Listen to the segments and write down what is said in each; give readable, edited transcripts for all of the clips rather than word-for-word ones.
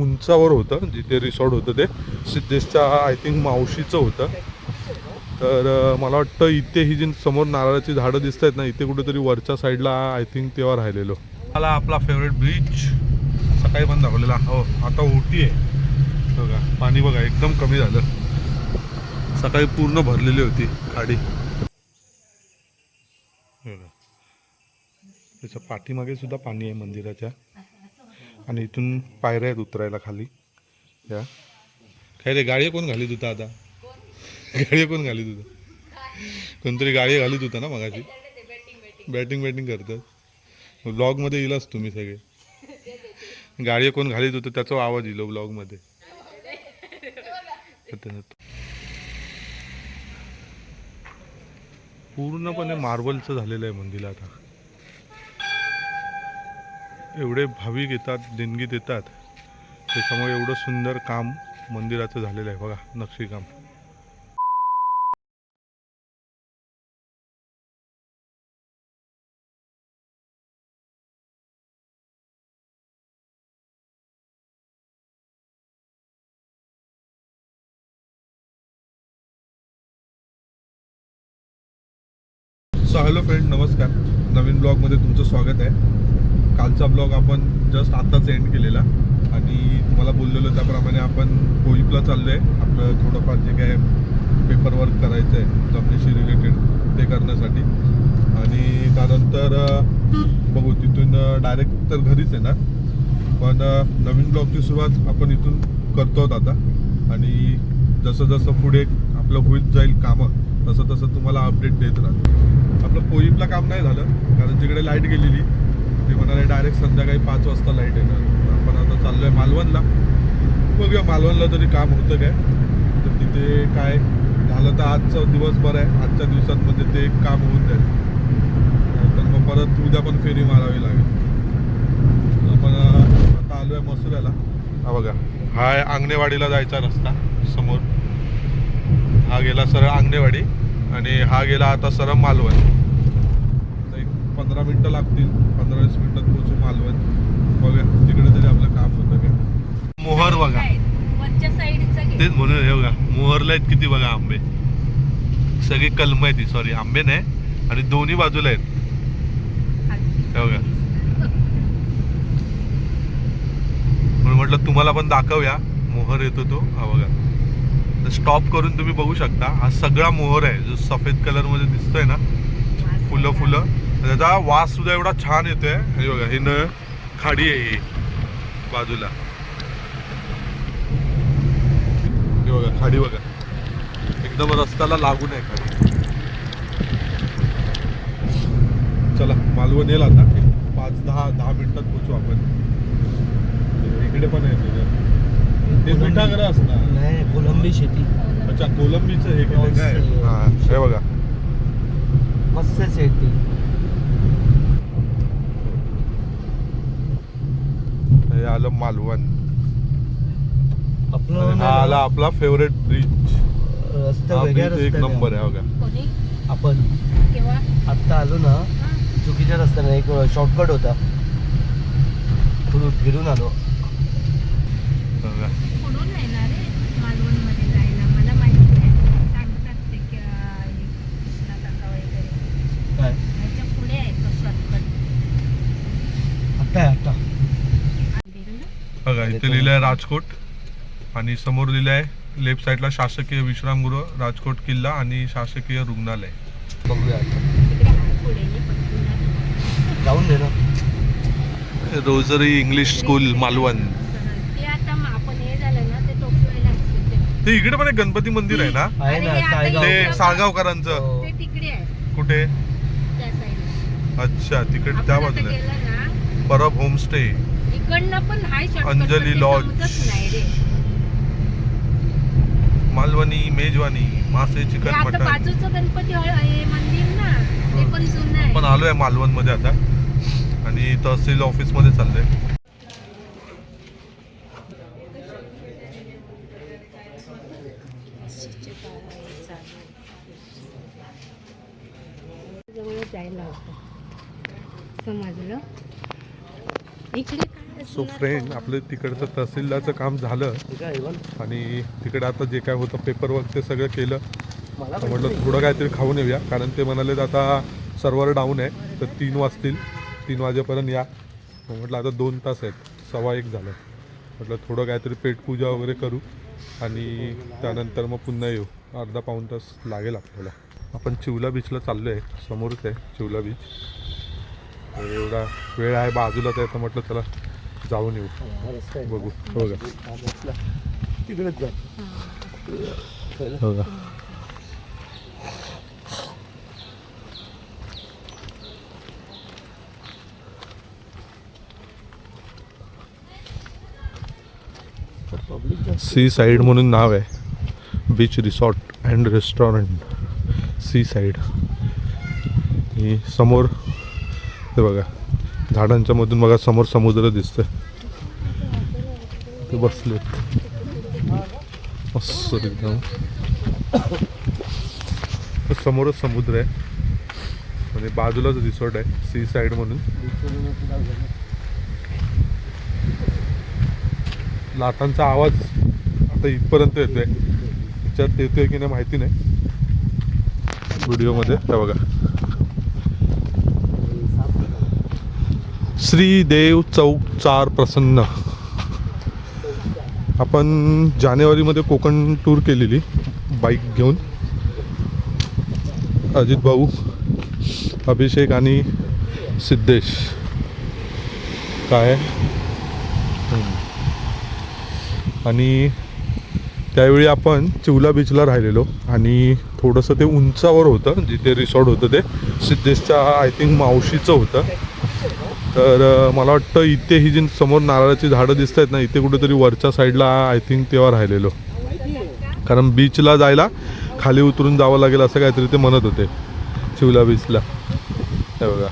उंचावर होतं जिथे रिसॉर्ट होतं ते सिद्धेशच्या आय थिंक मावशीचं होतं. तर मला वाटतं इथे ही जी समोर नारळाची झाडं दिसत आहेत ना, इथे कुठेतरी वरच्या साईडला आय थिंक तेव्हा राहिलेलो. मला आपला फेवरेट बीच सकाळी पण दाखवलेला. हो आता ओटी आहे बघा. पाणी बघा एकदम कमी झालं. सकाळी पूर्ण भरलेली होती खाडी. त्याच्या पाठीमागे सुद्धा पाणी आहे मंदिराच्या. आणि इथून पायऱ्या आहेत उतरायला खाली. या काय रे गाडी कोण घालीत होता आता? गाडी कोण घालीत होतं? कोणतरी गाडी घालीत होता ना मगाशी. बॅटिंग करतात. ब्लॉगमध्ये येईलच तुम्ही सगळे. गाडी कोण घालीत होतं त्याचा आवाज येईल ब्लॉगमध्ये. पूर्णपणे मार्बलचं झालेलं आहे मंदिर आता. एवढे भाविक येतात, देणगी देतात, त्याच्यामुळे एवढं सुंदर काम मंदिराचं झालेलं आहे बघा. नक्षीकाम. सो हॅलो फ्रेंड, नमस्कार. नवीन ब्लॉगमध्ये तुमचं स्वागत आहे. कालचा ब्लॉग आपण जस्ट आत्ताच एंड केलेला आणि तुम्हाला बोललेलो त्याप्रमाणे आपण कोईपला चाललो आहे. आपलं थोडंफार जे काय पेपर वर्क करायचं आहे जमिनीशी रिलेटेड ते करण्यासाठी. आणि त्यानंतर बघू तिथून डायरेक्ट तर घरीच येणार. पण नवीन ब्लॉगची सुरुवात आपण इथून करतो आहोत आता. आणि जसं जसं पुढे आपलं होत जाईल कामं तसं तसं तुम्हाला अपडेट देत राहतो. आपलं कोईपला काम नाही झालं कारण तिकडे लाईट गेलेली. ते म्हणाले डायरेक्ट संध्याकाळी 5 वाजता लाईट येणार. आपण आता चाललो आहे मालवणला. बघूया मालवणला तरी काम होतं काय. तर तिथे काय झालं तर आजचा दिवस बरं आहे. आजच्या दिवसात म्हणजे ते काम होऊन जाईल. तर मग परत उद्या पण फेरी मारावी लागेल. आपण आता आलो आहे मसुऱ्याला. हा बघा, हा आहे आंगणेवाडीला जायचा रस्ता समोर. हा गेला सरळ आंगणेवाडी आणि हा गेला आता सरळ मालवण. एक 15 मिनटं लागतील. 15-20 मिनटात पोहोचू मालवण. बघा तिकडे तरी आपलं काम होतं काय. मोहर बघा तेच म्हणून हे बघा मोहरला आहेत किती बघा आंबे. सगळी कलम आहे ती, सॉरी आंबे नाही. आणि दोन्ही बाजूला आहेत हे बघा. म्हणून म्हटलं तुम्हाला पण दाखवूया. मोहर येतो तो हा बघा. स्टॉप करून तुम्ही बघू शकता. हा सगळा मोहर आहे जो सफेद कलर मध्ये दिसतोय ना. फुलं त्याचा वास सुद्धा एवढा छान येतोय. हे बघा हे न खाडी आहे ही बाजूला. हे बघा खाडी बघा एकदम रस्त्याला लागून आहे खाडी. चला मालवण येईल आता. 5-10 मिनिटात पोहोचू आपण. इकडे पण आहे ते मिठागर असणार नाही. कोलंबी शेती. अच्छा कोलंबीचं हे केलं काय. हा हे बघा मत्स्य शेती. हे आलं मालवण. आपलं हा आला आपला फेवरेट ब्रिज. रस्ता वेगळा एक नंबर आहे बघा. आपण आत्ता आलो ना चुकीच्या रस्त्याने. एक शॉर्टकट होता फिरून आलो. बघा इथे लिहिलंय राजकोट आणि समोर लिहिलंय लेफ्ट साईडला शासकीय विश्रामगृह राजकोट किल्ला आणि शासकीय रुग्णालय. बघूया जाऊन दे ना. Rosary English school Malvan. ते इकडे पण एक गणपती मंदिर आहे ना. आहे ना ते साळगावकरांचं. कुठे. अच्छा तिकडे त्या बाजूला परब होमस्टे. अंजली लॉज. मालवणी मेजवानी मासे चिकन मटन. आपण आलोय मालवण मध्ये आता आणि तहसील ऑफिस मध्ये चाललोय. जायला होतं समजलं. इकडे काय सो फ्रेंड आपलं तिकडचं तहसीलदारचं काम झालं ठीक आहे इवन आणि तिकडे आता जे काय होतं पेपर वर्क ते सगळं केलं. मला तर म्हटलं थोडं काहीतरी खाऊन येऊया, कारण ते म्हणाले आता सर्व्हर डाऊन आहे तर 3 वाजतील, 3 वाजेपर्यंत या. म्हटलं आता 2 तास आहेत, 1:15 झालं. म्हटलं थोडं काहीतरी पेटपूजा वगैरे करू आणि त्यानंतर मग पुन्हा येऊ. अर्धा पाऊण तास लागेल आपल्याला. आपण चिवला बीचला चाललो आहे, समोरच आहे चिवला बीच. एवढा वेळ आहे बाजूलाच आहे तर म्हटलं चला जाऊन येऊ, बघू. हो का, तिकडेच जा. हो का. सी साईड म्हणून नाव आहे, beach resort and restaurant sea side. ही समोर ते बघा झाडांच्या मधून बघा समोर समुद्र दिसतंय. ते बसलेत मस्त एकदम. समोरच समुद्र आहे म्हणजे बाजूलाच रिसॉर्ट आहे सी साईड म्हणून. लाटांचा आवाज आता इथपर्यंत येतोय, त्याच्यात येतोय की नाही माहिती नाही व्हिडिओमध्ये. हे बघा श्री देव चौक 4 प्रसन्न. आपण जानेवारीमध्ये कोकण टूर केलेली बाईक घेऊन, अजित भाऊ, अभिषेक आणि सिद्धेश. काय आणि त्यावेळी आपण चिवला बीचला राहिलेलो आणि थोडंसं ते उंचावर होतं जिथे रिसॉर्ट होतं, ते सिद्धेशच्या आय थिंक मावशीचं होतं. तर मला वाटतं इथे ही जी समोर नारळाची झाडं दिसत आहेत ना, इथे कुठेतरी वरच्या साईडला आय थिंक तेव्हा राहिलेलो, कारण बीचला जायला खाली उतरून जावं लागेल असं काहीतरी ते म्हणत होते चिवला बीचला. हे बघा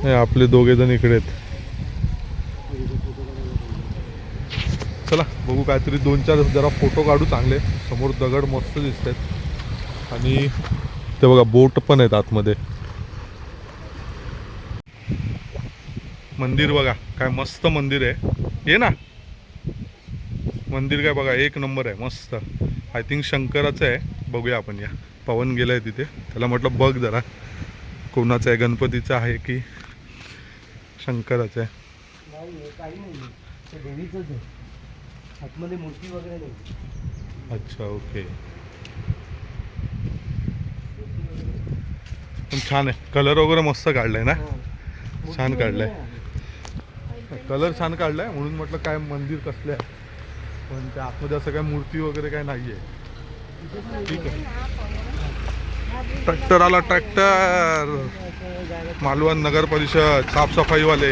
हे आपले दोघे जण इकडे आहेत. चला बघू काहीतरी 2-4 जरा फोटो काढू चांगले. समोर दगड मस्त दिसत आहेत आणि ते बघा बोट पण आहेत आतमध्ये. मंदिर बघा काय मस्त मंदिर आहे. ये ना मंदिर काय बघा एक नंबर आहे मस्त. आय थिंक शंकराचं आहे, बघूया आपण. या पवन गेलाय तिथे, त्याला म्हटलं बघ जरा कोणाचं आहे, गणपतीचं आहे की शंकराचं आहे. काही नाही, ते देवीचंच आहे, आतमध्ये मूर्ती वगैरे नाही. अच्छा ओके. पण छान आहे, कलर वगैरे मस्त काढलाय ना, छान काढलाय कलर, छान काढलाय. म्हणून म्हटलं काय मंदिर कसलं आहे, पण त्या आतमध्ये असं काय मूर्ती वगैरे काय नाही आहे. ठीक आहे. ट्रॅक्टर आला, ट्रॅक्टर. मालवण नगर परिषद साफसफाईवाले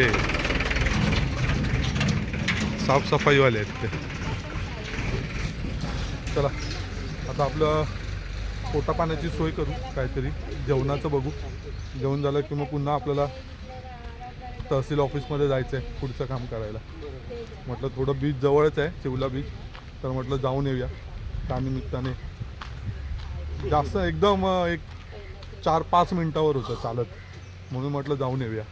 आहेत ते. चला आता आपलं पोटा पाण्याची सोय करू, काहीतरी जेवणाचं बघू. जेवण झालं की मग पुन्हा आपल्याला तहसील ऑफिसमध्ये जायचं आहे पुढचं काम करायला. म्हटलं थोडं बीच जवळच आहे चिवला बीच, तर म्हटलं जाऊन येऊया त्यानिमित्ताने. जास्त एकदम एक 4-5 मिनटावर होतं चालत, म्हणून म्हटलं जाऊन येऊया.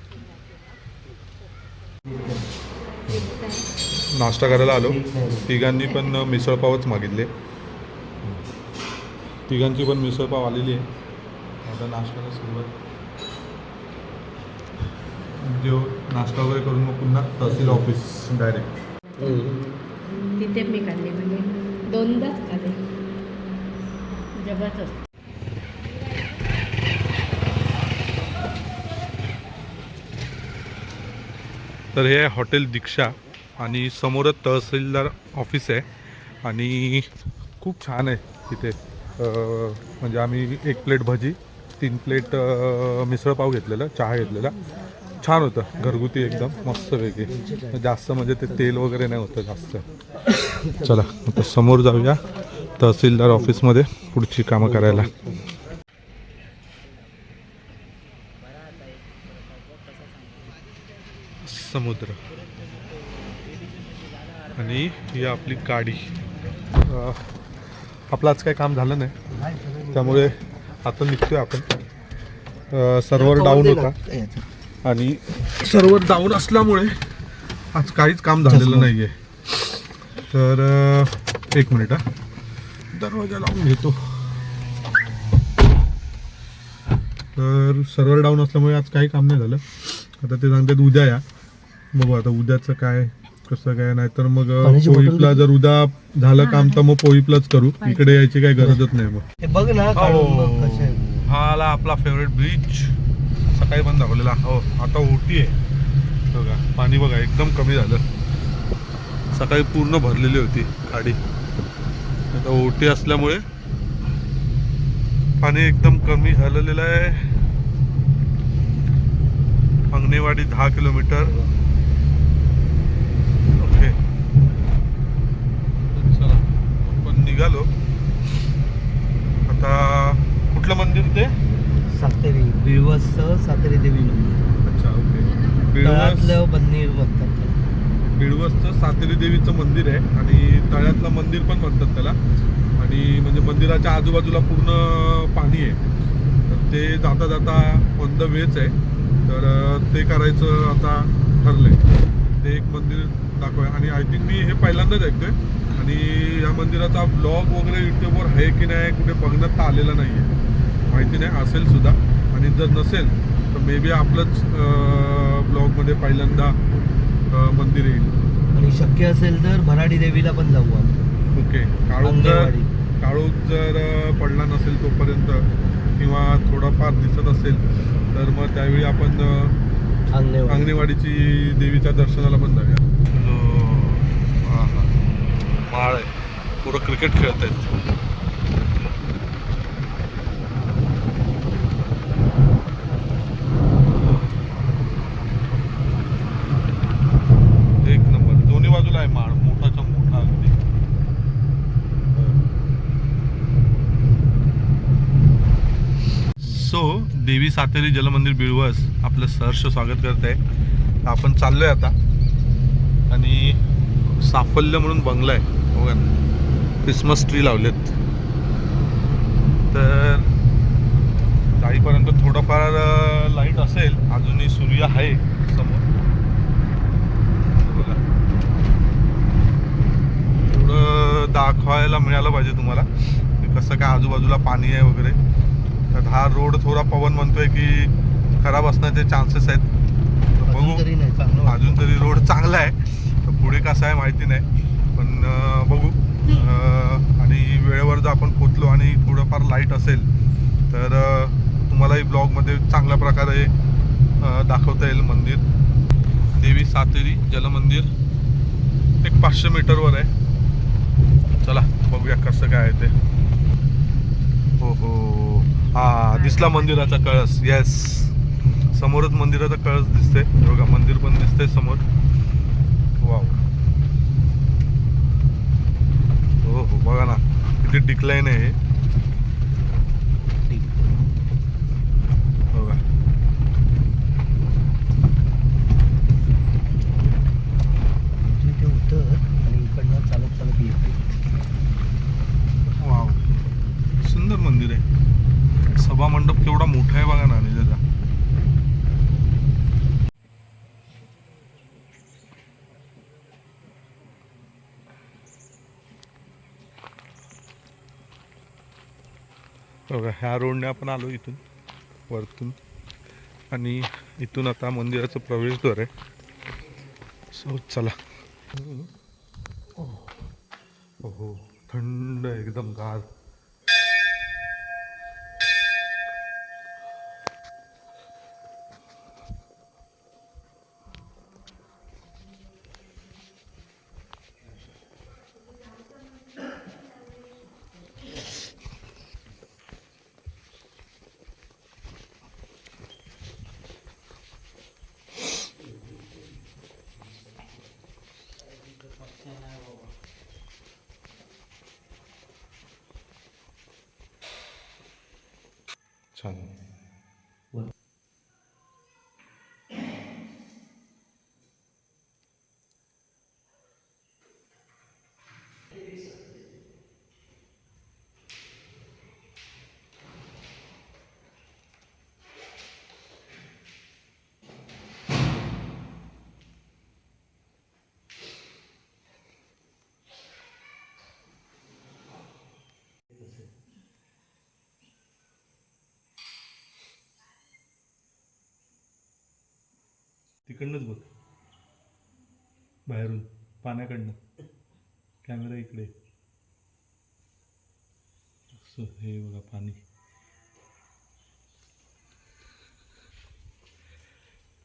नाश्ता करायला आलो. तिघांनी पण मिसळपावच मागितले, तिघांची पण मिसळपाव आलेली आहे. आता नाश्त्याला सुरुवात. जेव नाश्ता वगैरे करून मग पुन्हा तहसील ऑफिस डायरेक्ट. तिथे मी खाल्ले, म्हणजे 2दाच खाल्ले. जबरदस्त. तर हे हॉटेल दीक्षा आणि समोरच तहसीलदार ऑफिस आहे आणि खूप छान आहे तिथे. म्हणजे आम्ही 1 प्लेट भजी, 3 प्लेट मिसळपाव घेतलेला, चहा घेतलेला. छान होतं, घरगुती एकदम मस्त वेगळी. जास्त म्हणजे ते तेल वगैरे नाही होतं जास्त. चला आता समोर जाऊया तहसीलदार ऑफिसमध्ये पुढची कामं करायला. समुद्र आणि ही आपली गाडी. आपलं आज काही काम झालं नाही त्यामुळे आता निघतोय आपण. सर्व्हर डाऊन होता आणि सर्व्हर डाऊन असल्यामुळे आज काहीच काम झालेलं नाही आहे. तर एक मिनिट हा, दरवाजा लावून घेतो. तर सर्व्हर डाऊन असल्यामुळे आज काही काम नाही झालं. आता ते सांगतात उद्या या, बघू आता उद्याचं काय कसं काय. नाही तर मग पोईपला जर उद्या झालं काम तर मग पोईपलाच करू. इकडे यायची काही गरजच नाही मग. हे बघ ना काढून बघ कसं आहे. हा आला आपला फेवरेट बीच. सकाळी पण दाखवलेला. हो आता ओटी आहे बघा. पाणी बघा एकदम कमी झालं. सकाळी पूर्ण भरलेली होती खाडी. आता ओटी असल्यामुळे पाणी एकदम कमी झालेलं आहे. अंगणेवाडी 10 किलोमीटर. ओके चला आपण निघालो आता. कुठलं मंदिर ते? सातेरी बिळवस सातेरी देवी मंदिर. अच्छा ओके. तळ्यातलं मंदिर म्हणतात त्याला. बिळवसचं सातेरी देवीचं मंदिर आहे आणि तळ्यातलं मंदिर पण म्हणतात त्याला. आणि म्हणजे मंदिराच्या आजूबाजूला पूर्ण पाणी आहे. तर ते जाता जाता ऑन द वेच आहे. तर ते करायचं आता ठरलंय. ते एक मंदिर दाखवाय. आणि आय थिंक मी हे पहिल्यांदाच ऐकतोय. आणि या मंदिराचा ब्लॉग वगैरे युट्यूबवर आहे की नाही कुठे बघण्यात आलेला नाही आहे, माहिती नाही. असेल सुद्धा आणि जर नसेल तर मे बी आपलंच ब्लॉगमध्ये पहिल्यांदा मंदिर येईल. आणि शक्य असेल तर भराडी देवीला पण जाऊ आपण. ओके. काळोख जर पडला नसेल तोपर्यंत किंवा थोडाफार दिसत असेल तर मग त्यावेळी आपण अंगणेवाडीची देवीच्या दर्शनाला पण जाऊया. माळ आहे. पुरं क्रिकेट खेळत आहेत. एक नंबर. दोन्ही बाजूला आहे माळ. मोठाच्या मोठा अगदी. सो देवी सातेरी जलमंदिर बिळवस आपलं सहर्ष स्वागत करत आहे. आपण चाललोय आता. आणि साफल्य म्हणून बंगला आहे बघा. क्रिसमस ट्री लावलेत. तर जाईपर्यंत थोडंफार लाईट असेल. अजूनही सूर्य आहे समोर बघा. थोडं दाखवायला मिळालं पाहिजे तुम्हाला कसं काय आजूबाजूला पाणी आहे वगैरे. तर हा रोड थोडा पवन म्हणतोय की खराब असण्याचे चान्सेस आहेत. बघू. अजून तरी रोड चांगला आहे. तर पुढे कसं आहे माहिती नाही पण बघू. आणि वेळेवर जर आपण पोचलो आणि थोडंफार लाईट असेल तर तुम्हालाही ब्लॉगमध्ये चांगल्या प्रकारे दाखवता येईल मंदिर. देवी सातेरी जलमंदिर एक 500 मीटरवर आहे. चला बघूया कसं काय आहे ते. हो हो हा दिसला मंदिराचा कळस. येस समोरच मंदिराचा कळस दिसते बघा. मंदिर पण दिसतंय समोर. वाव. हो हो बघा ना किती डिक्लाइन आहे हे बघा. इथे उतर आणि इकडनं चालत चालत येते. वाव सुंदर मंदिर आहे. सभा मंडप केवढा मोठा आहे बघा ना त्याचा. बघा ह्या रोडने आपण आलो इथून वरतून. आणि इथून आता मंदिराचं प्रवेशद्वार आहे. सो चला. हो थंड एकदम गार. छान. तिकडनंच बघ, बाहेरून पाण्याकडनं. कॅमेरा इकडे. असं हे बघा पाणी.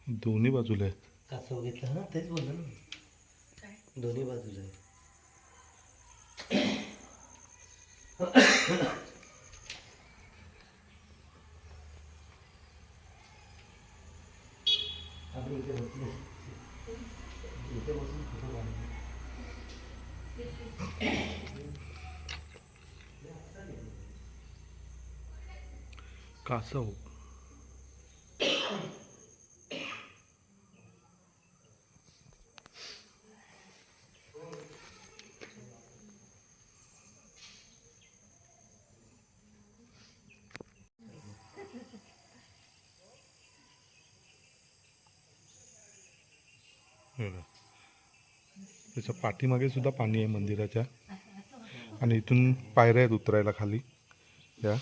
दोन्ही बाजूला आहे. कासव घेतला ना, तेच बोललो ना. दोन्ही बाजूला आहे. आपण इथे बसलो, इथे बसून फोटो काढले. कासव. त्याच्या पाठीमागे सुद्धा पाणी आहे मंदिराच्या. आणि इथून पायऱ्या आहेत उतरायला खाली या.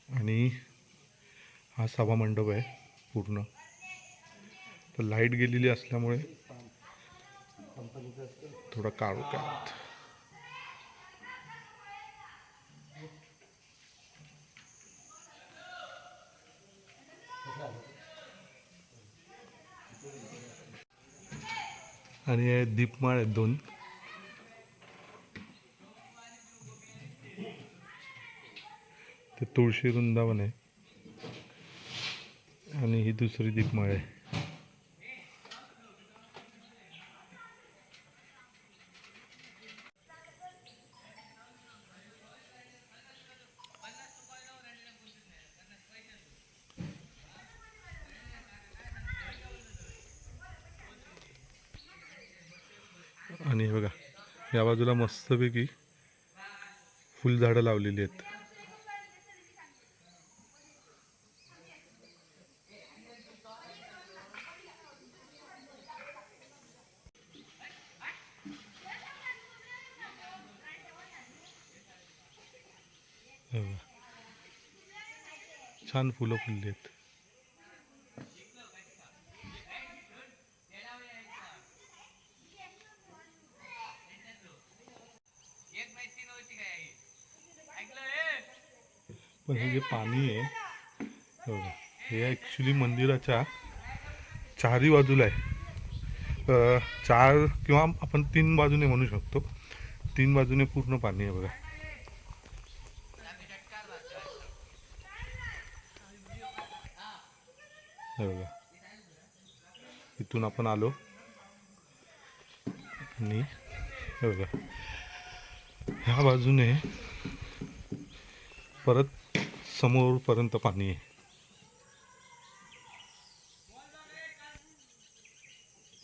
आणि हा सभा मंडप आहे पूर्ण. तर लाईट गेलेली असल्यामुळे थोडा काळोखात. आणि हे दीपमाळ आहेत 2. ते तुळशी वृंदावन आहे आणि ही दुसरी दीपमाळ आहे. आणि हे बघा, या बाजूला मस्तपैकी फुलझाडं लावलेली आहेत. हे बघा, छान फुलं फुलली आहेत. पण हे जे पाणी आहे हे बघा, हे ॲक्च्युली मंदिराच्या चारही बाजूला आहे. 4 किंवा आपण 3 बाजूने म्हणू शकतो. 3 बाजूने पूर्ण पाणी आहे बघा. हे बघा, इथून आपण आलो आणि हे बघा ह्या बाजूने परत समोरपर्यंत पाणी आहे.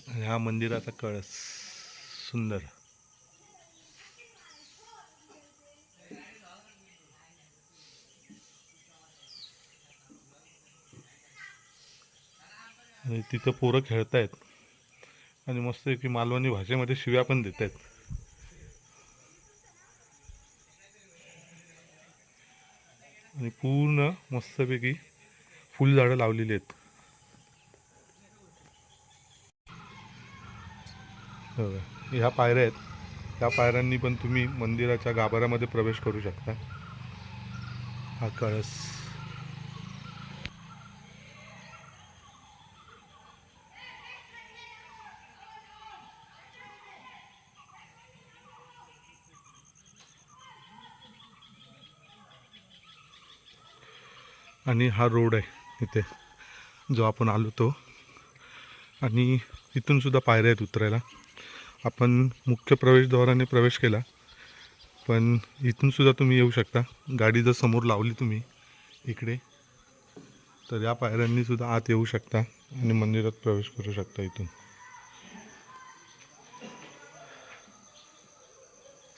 आणि हा मंदिराचा कळस सुंदर. आणि तिथं पोरं खेळतायत आणि मस्त की मालवणी भाषेमध्ये शिव्या पण देत आहेत. आणि पूर्ण मस्तपैकी फुलझाडं लावलेली आहेत. ह्या पायऱ्या आहेत. त्या पायऱ्यांनी पण तुम्ही मंदिराच्या गाभाऱ्यामध्ये प्रवेश करू शकता. हा कळस. आणि हा रोड आहे इथे जो आपण आलो तो. आणि इथून सुद्धा पायऱ्या आहेत उतरायला. आपण मुख्य प्रवेशद्वाराने प्रवेश केला, पण इथून सुद्धा तुम्ही येऊ शकता. गाडी जर समोर लावली तुम्ही इकडे तर या पायऱ्यांनी सुद्धा आत येऊ शकता आणि मंदिरात प्रवेश करू शकता इथून.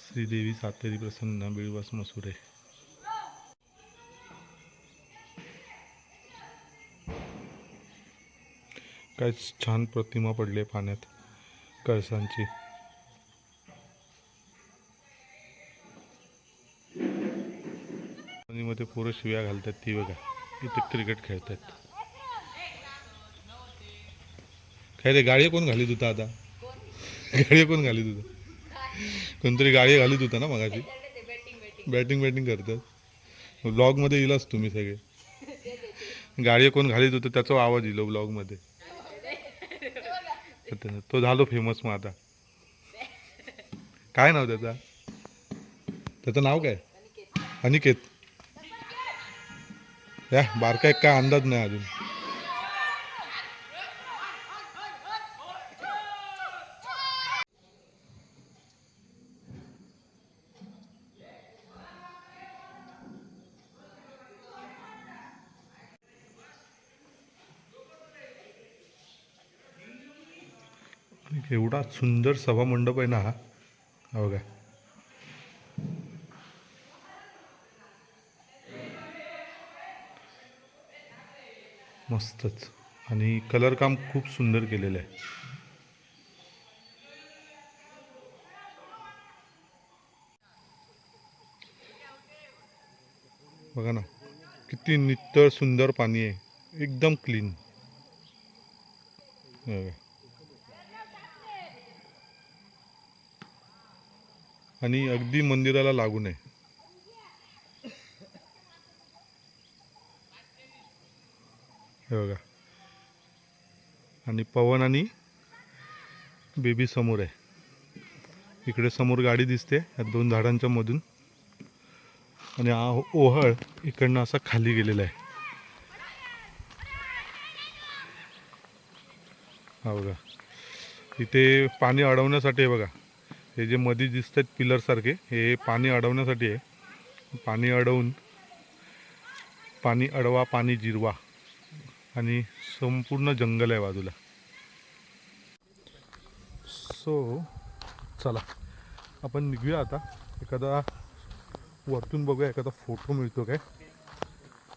श्रीदेवी सातेरी प्रसन्न बिळवास मसुरे. काय छान प्रतिमा पडली आहे पाण्यात कळसांची. ते पोरं शिव्या घालतात ती बघा. इथे क्रिकेट खेळतात. काय रे गाडी कोण घालीत होता आता? गाडी कोण घालीत होता? कोणतरी गाडी घालीत होता ना मगाशी. बॅटिंग करतात. ब्लॉगमध्ये येईलच तुम्ही सगळे. गाडी कोण घालीत होतं त्याचा आवाज येईल ब्लॉगमध्ये. तो झालो फेमस मग आता. काय नाव त्याचं नाव काय? अनिकेत. या बारका एक काय अंदाज नाही अजून. एवढा सुंदर सभा मंडप आहे ना हा. बघा. मस्तच. आणि कलर काम खूप सुंदर केलेलं आहे. बघा ना किती नितळ सुंदर पाणी आहे. एकदम क्लीन. आणि अगदी मंदिराला लागून आहे. हे बघा. आणि पवन आणि बेबी समोर आहे. इकडे समोर गाडी दिसते या दोन झाडांच्या मधून. आणि हा ओहळ इकडनं असा खाली गेलेला आहे. हा बघा. इथे पाणी अडवण्यासाठी आहे बघा. हे जे मध्ये दिसत आहेत पिलर सारखे हे पाणी अडवण्यासाठी आहे. पाणी अडवून पाणी अडवा पाणी जिरवा. आणि संपूर्ण जंगल आहे बाजूला. सो चला आपण निघूया आता. एखादा वरतून बघूया एखादा फोटो मिळतो काय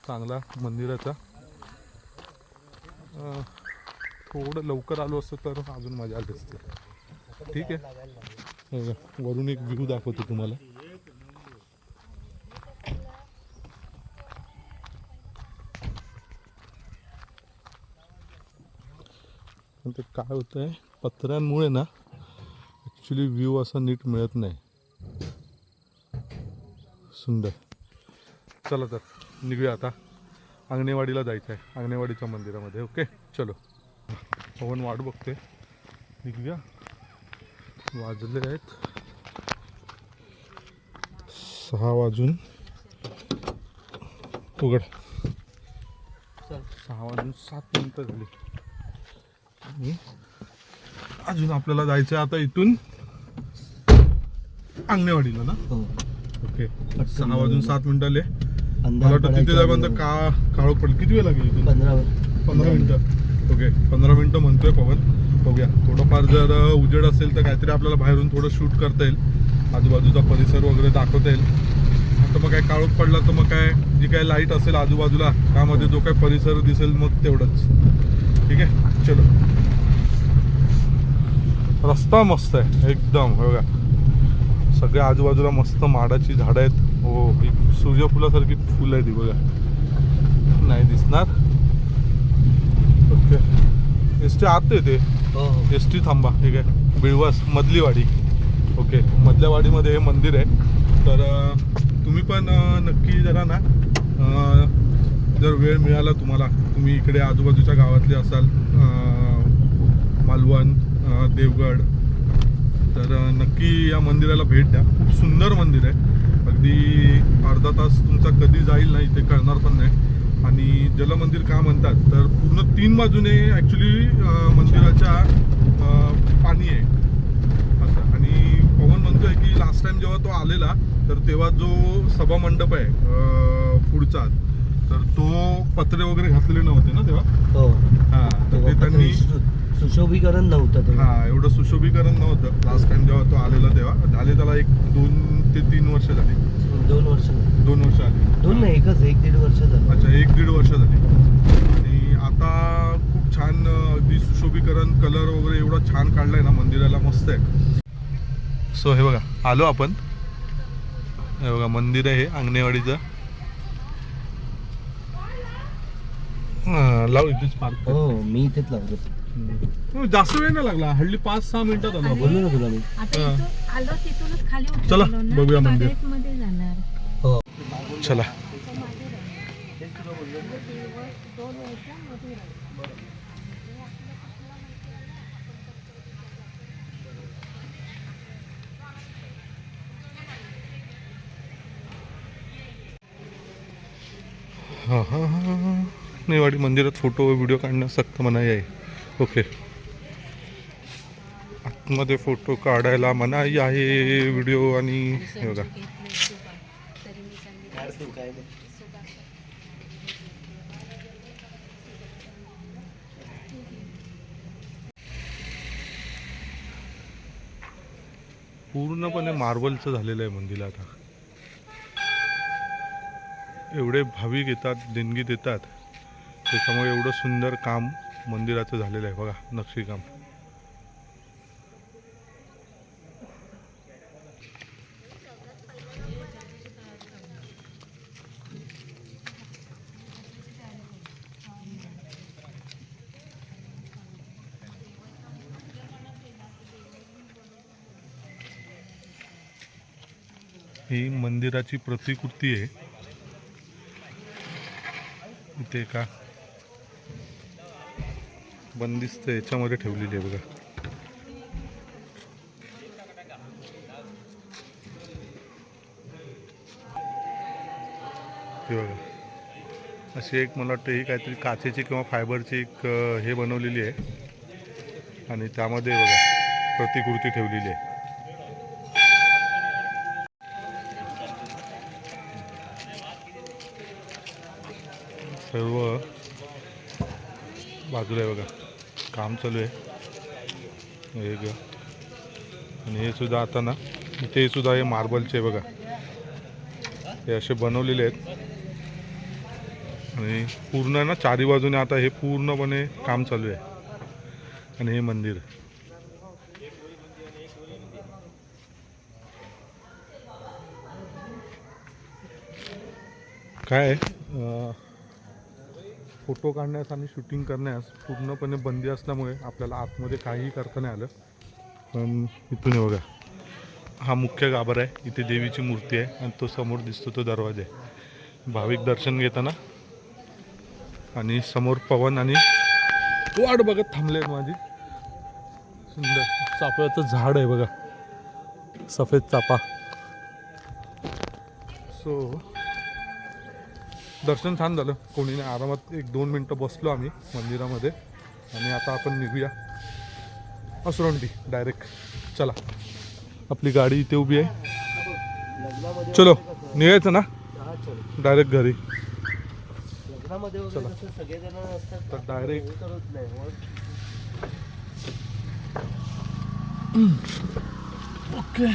चांगला मंदिराचा. थोडं लवकर आलो असतं तर अजून मजा आली असते. ठीक आहे. वरून एक व्ह्यू दाखवतो तुम्हाला. पण ते काय होतं आहे पत्र्यांमुळे ना ॲक्च्युली व्ह्यू असा नीट मिळत नाही. सुंदर. चला तर निघूया आता. अंगणेवाडीला जायचं आहे. अंगणेवाडीच्या मंदिरामध्ये. ओके चलो. पवन वाट बघते. निघूया. वाजले आहेत 6 वाजून. उघड. 6 वाजून 7 मिनिटं झाली. आणि अजून आपल्याला जायचं आहे आता इथून अंगणेवाडीला ना. ओके. 6 वाजून 7 मिनिटं आले. मला वाटतं तिथे जाईपर्यंत काळोख पडेल. किती वेळ लागेल इथून? 15 मिनिटं. ओके 15 मिनिटं म्हणतोय पवन. बघूया थोडंफार जर उजेड असेल तर काहीतरी आपल्याला बाहेरून थोडं शूट करता येईल. आजूबाजूचा परिसर वगैरे दाखवता येईल. आता मग काय काळोख पडला तर मग काय जी काय लाईट असेल आजूबाजूला त्यामध्ये जो काय परिसर दिसेल मग तेवढंच. ठीक आहे चलो. रस्ता मस्त आहे एकदम. बघा सगळ्या आजूबाजूला मस्त माडाची झाडं आहेत. हो सूर्यफुलासारखी फुलं आहेत ती बघा. नाही दिसणार. ओके. एस टी आत येते. एस टी थांबा. ठीक आहे. बिळवास मधलीवाडी. ओके मधल्या वाडीमध्ये हे मंदिर आहे. तर तुम्ही पण नक्की जरा ना जर वेळ मिळाला तुम्हाला तुम्ही इकडे आजूबाजूच्या गावातले असाल मालवण देवगड तर नक्की या मंदिराला भेट द्या. खूप सुंदर मंदिर आहे. अगदी अर्धा तास तुमचा कधी जाईल ना इथे कळणार पण नाही. आणि जलमंदिर का म्हणतात तर पूर्ण 3 बाजूने ॲक्च्युली मंदिराच्या पाणी आहे असं. आणि पवन म्हणतोय की लास्ट टाइम जेव्हा तो आलेला तर तेव्हा जो सभा मंडप आहे पुढचा तर तो पत्रे वगैरे घातलेले नव्हते ना तेव्हा. हां तर ते त्यांनी सुशोभीकरण नव्हतं. हां एवढं सुशोभीकरण नव्हतं लास्ट टाइम जेव्हा तो आलेला तेव्हा. झाले त्याला 2 ते 3 वर्ष झाली. 2 वर्ष. 2 वर्ष आली. 2 नाही एकच 1-1.5 वर्ष झालं. अच्छा 1-1.5 वर्ष झाली. आणि आता खूप छान अगदी सुशोभीकरण कलर वगैरे एवढा छान काढलाय ना मंदिराला. मस्त आहे. सो हे बघा आलो आपण. हे बघा मंदिर आहे हे अंगणेवाडीचं. लाव इथेच पार्क हो मी इथेच लावतो. जास्त वेळ नाही लागला, हल्ली 5-6 मिनिटात आलो आपण. बोललो ना तुला मी. आता इथून आलो तिथूनच खाली उतरलो चला, ना, बघूया की मंदिर. बागायतमध्ये जाणार. हो चला. हां हां हां नेवाडी मंदिरात फोटो व्हिडिओ काढणं सक्त मनाई आहे. ओके, आतमध्ये फोटो काढायला मनाई आहे, व्हिडिओ आणि हे बघा. काय नाही. पूर्णपणे मार्बलचं झालेलं आहे मंदिर आता. एवढे भाविक येतात, देणगी देतात, त्याच्यामुळे एवढं सुंदर काम मंदिराचं झालेलं आहे बघा, नक्षीकाम. ही मंदिराची प्रतिकृती आहे. इथे का बंदिस्त याच्यामध्ये ठेवलेली आहे बघा. हे बघा, अशी एक मला वाटतं ही काहीतरी काचेची किंवा फायबरची एक हे बनवलेली आहे आणि त्यामध्ये बघा प्रतिकृती ठेवलेली आहे. सर्व बाजूला आहे बघा, काम चालू आहे. हे ग, आणि हे सुद्धा आता ना इथे सुद्धा हे मार्बलचे बघा, हे असे बनवलेले आहेत आणि पूर्ण ना चारी बाजूने आता हे पूर्णपणे काम चालू आहे. आणि हे मंदिर काय आहे, फोटो काढण्यास आणि शूटिंग करण्यास पूर्णपणे बंदी असल्यामुळे आपल्याला आतमध्ये काहीही करता नाही आलं. पण इथून हे बघा, हा मुख्य गाभारा आहे, इथे देवीची मूर्ती आहे आणि तो समोर दिसतो तो दरवाजा आहे. भाविक दर्शन घेताना आणि समोर पवन आणि वाट बघत थांबले माझी. सुंदर चाफ्याचं झाड आहे बघा, सफेद चाफा. सो दर्शन छान झालं, कोणी नाही, आरामात 1-2 मिनटं बसलो आम्ही मंदिरामध्ये आणि आता आपण निघूया असुरंडी डायरेक्ट. चला, आपली गाडी इथे उभी आहे. लग्नामध्ये चलो निघायचं ना हा चलो. डायरेक्ट घरी. लग्नामध्ये वगैरे कसं सगळेजण असतात तर डायरेक्ट हे करत नाही मग. ओके,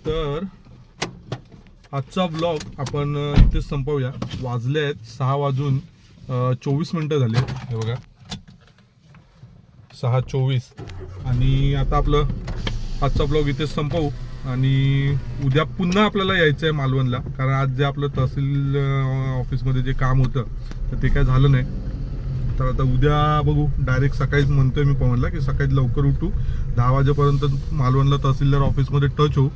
तर आजचा ब्लॉग आपण इथेच संपवूया. वाजले आहेत 6:24 झाले, हे बघा 6:24. आणि आता आपलं आजचा ब्लॉग इथेच संपवू आणि उद्या पुन्हा आपल्याला यायचं आहे मालवणला, कारण आज जे आपलं तहसील ऑफिसमध्ये जे काम होतं तर ते काय झालं नाही. तर आता उद्या बघू, डायरेक्ट सकाळीच म्हणतोय मी पवनला की सकाळी लवकर उठू, 10 वाजेपर्यंत मालवणला तहसीलदार ऑफिसमध्ये टच होऊ,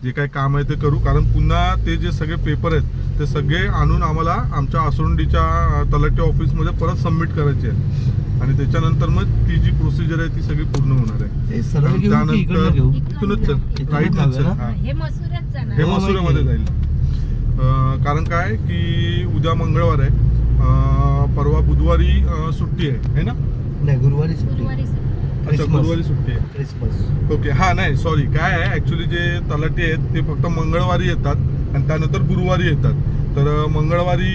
जे काही काम आहे ते करू. कारण पुन्हा ते जे सगळे पेपर आहेत ते सगळे आणून आम्हाला आमच्या आसुंडीच्या तलाठी ऑफिसमध्ये परत सबमिट करायचे आहे आणि त्याच्यानंतर मग ती जी प्रोसिजर आहे ती सगळी पूर्ण होणार आहे. ते सरळ घेऊ की इकडनं घेऊ? इथूनच चल, राईटनच चल. हां, हे मसुऱ्यात जाणार. हे मसुऱ्यामध्ये जाईल. कारण काय की उद्या मंगळवार आहे, परवा बुधवारी सुट्टी आहे ना? नाही गुरुवारी सुट्टी. गुरुवारी अच्छा, गुरुवारी सुट्टी आहे. क्रिसमस. ओके, हां नाही सॉरी, काय आहे ॲक्च्युली जे तलाठी आहेत ते फक्त मंगळवारी येतात आणि त्यानंतर गुरुवारी येतात. तर मंगळवारी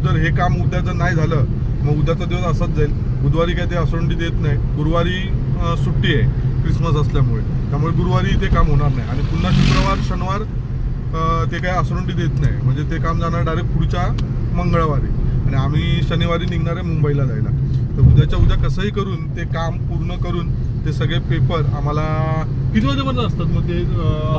जर हे काम उद्याचं नाही झालं मग उद्याचा दिवस असाच जाईल. बुधवारी काय ते असोंडी देत नाही, गुरुवारी सुट्टी आहे क्रिसमस असल्यामुळे, त्यामुळे गुरुवारी ते काम होणार नाही. आणि पुन्हा शुक्रवार शनिवार ते काय असोंडी देत नाही, म्हणजे ते काम जाणार डायरेक्ट पुढच्या मंगळवारी आणि आम्ही शनिवारी निघणार आहे मुंबईला जायला. तर उद्याच्या उद्या कसंही करून ते काम पूर्ण करून ते सगळे पेपर आम्हाला किती वाजेपर्यंत असतात मग ते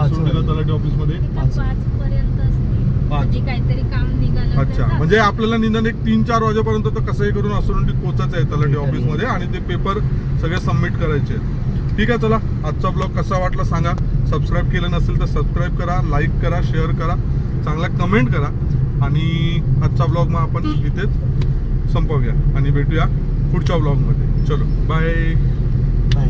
असोंडीला तलाठी ऑफिसमध्ये? 5 पर्यंत असते. म्हणजे काहीतरी काम निघालं अच्छा, तर म्हणजे आपल्याला निदान एक 3-4 वाजेपर्यंत तर कसंही करून असुरंडीत पोहोचायचं आहे तलाठी ऑफिसमध्ये आणि ते पेपर सगळे सबमिट करायचे आहेत. ठीक आहे, चला आजचा ब्लॉग कसा वाटला सांगा. सबस्क्राईब केलं नसेल तर सबस्क्राईब करा, लाईक करा, शेअर करा, चांगला कमेंट करा आणि आजचा ब्लॉग मग आपण इथेच संपवूया आणि भेटूया पुढच्या ब्लॉगमध्ये. चलो बाय. बाय.